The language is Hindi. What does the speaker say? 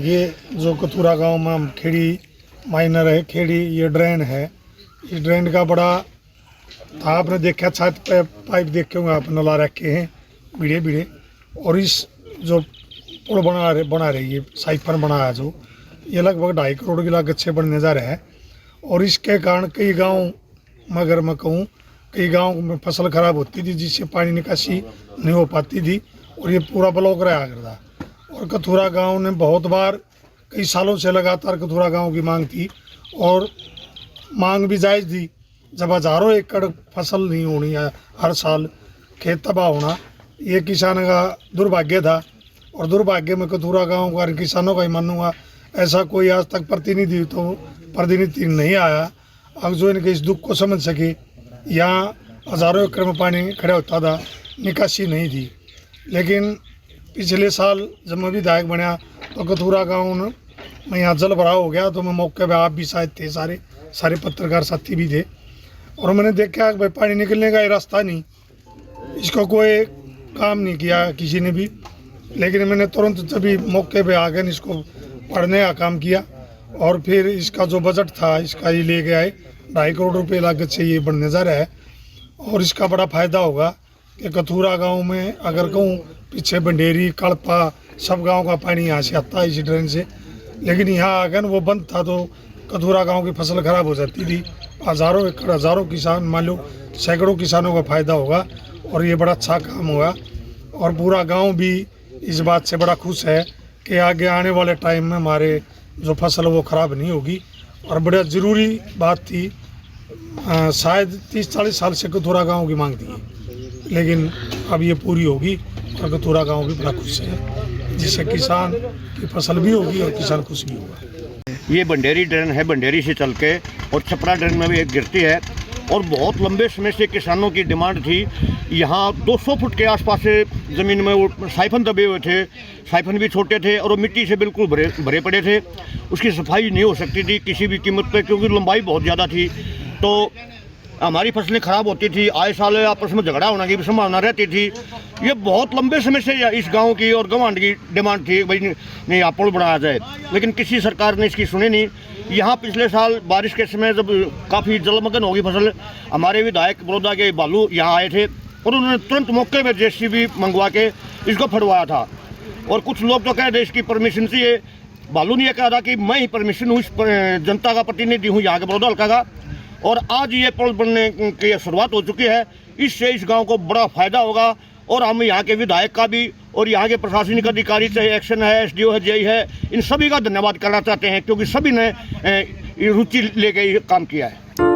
ये जो कथूरा गांव में खेड़ी माइनर है, खेड़ी ये ड्रेन है। इस ड्रेन का बड़ा था, आपने देखा छत पे पाइप देखे होंगे आप, नला रखे हैं बीड़े बीड़े। और इस जो पुल बना रही है, साइफन बना है जो, ये लगभग 2.5 करोड़ की लागत से बनने जा रहा है। और इसके कारण कई गाँव में, अगर मैं कहूँ, कई गाँव में फसल खराब होती थी, जिससे पानी निकासी नहीं हो पाती थी और ये पूरा ब्लॉक रहा करता। और कथूरा गांव ने बहुत बार, कई सालों से लगातार कथूरा गांव की मांग थी और मांग भी जायज़ थी। जब हज़ारों एकड़ फसल नहीं होनी है, हर साल खेत तबाह होना, ये किसान का दुर्भाग्य था। और दुर्भाग्य में कथूरा गांव का किसानों का ही मानूंगा, ऐसा कोई आज तक प्रतिनिधि नहीं आया अब जो इनके इस दुख को समझ सके। यहाँ हज़ारों एकड़ में पानी खड़ा होता था, निकासी नहीं थी। लेकिन पिछले साल जब मैं विधायक बना तो कथूरा गांव में यहाँ जल भराव हो गया, तो मैं मौके पे, आप भी शायद थे, सारे पत्रकार साथी भी थे। और मैंने देखा कि भाई पानी निकलने का रास्ता नहीं, इसका कोई काम नहीं किया किसी ने भी। लेकिन मैंने तुरंत तभी मौके पे आकर इसको पढ़ने का काम किया और फिर इसका जो बजट था इसका ये ले गया है। 2.5 करोड़ रुपये लागत से ये बनने जा रहा है। और इसका बड़ा फ़ायदा होगा कि कथूरा गांव में, अगर कहूँ, पीछे बंडेरी, कड़पा, सब गांव का पानी यहाँ से आता है इसी ड्रेन से। लेकिन यहाँ अगर वो बंद था तो कथूरा गांव की फसल खराब हो जाती थी। हज़ारों एकड़, हज़ारों किसान, मान लो सैकड़ों किसानों का फ़ायदा होगा और ये बड़ा अच्छा काम होगा। और पूरा गांव भी इस बात से बड़ा खुश है कि आगे आने वाले टाइम में हमारे जो फसल वो ख़राब नहीं होगी। और बड़ा ज़रूरी बात थी, शायद 30-40 साल से कथूरा गांव की मांग थी, लेकिन अब ये पूरी होगी और कथूरा गांव भी बड़ा खुश है, जिससे किसान की फसल भी होगी और किसान खुश भी होगा। ये बंडेरी ड्रेन है, बंडेरी से चल के और छपरा ड्रेन में भी एक गिरती है। और बहुत लंबे समय से किसानों की डिमांड थी, यहाँ 200 फुट के आसपास से ज़मीन में वो साइफन दबे हुए थे, साइफन भी छोटे थे और वो मिट्टी से बिल्कुल भरे पड़े थे। उसकी सफाई नहीं हो सकती थी किसी भी कीमत पे, क्योंकि लंबाई बहुत ज़्यादा थी। तो हमारी फसलें ख़राब होती थी, आए साल आपस में झगड़ा होने की भी संभावना रहती थी। ये बहुत लंबे समय से इस गांव की और गवांड की डिमांड थी, भाई नहीं यहाँ पुल बनाया जाए, लेकिन किसी सरकार ने इसकी सुनी नहीं। यहाँ पिछले साल बारिश के समय जब काफ़ी जलमग्न होगी फसल, हमारे विधायक बड़ौदा के बालू यहाँ आए थे और उन्होंने तुरंत मौके में JCB मंगवा के इसको फटवाया था। और कुछ लोग तो कह रहे इसकी परमिशन चाहिए, बालू ने यह कहा था कि मैं ही परमिशन हूँ, इस जनता का प्रतिनिधि हूँ यहाँ के बड़ौदा हल्का का। और आज ये पुल बनने की शुरुआत हो चुकी है, इससे इस गांव को बड़ा फ़ायदा होगा। और हम यहाँ के विधायक का भी और यहाँ के प्रशासनिक अधिकारी, चाहे एक्शन है, SDO है, JI है, इन सभी का धन्यवाद करना चाहते हैं, क्योंकि सभी ने रुचि लेके ये काम किया है।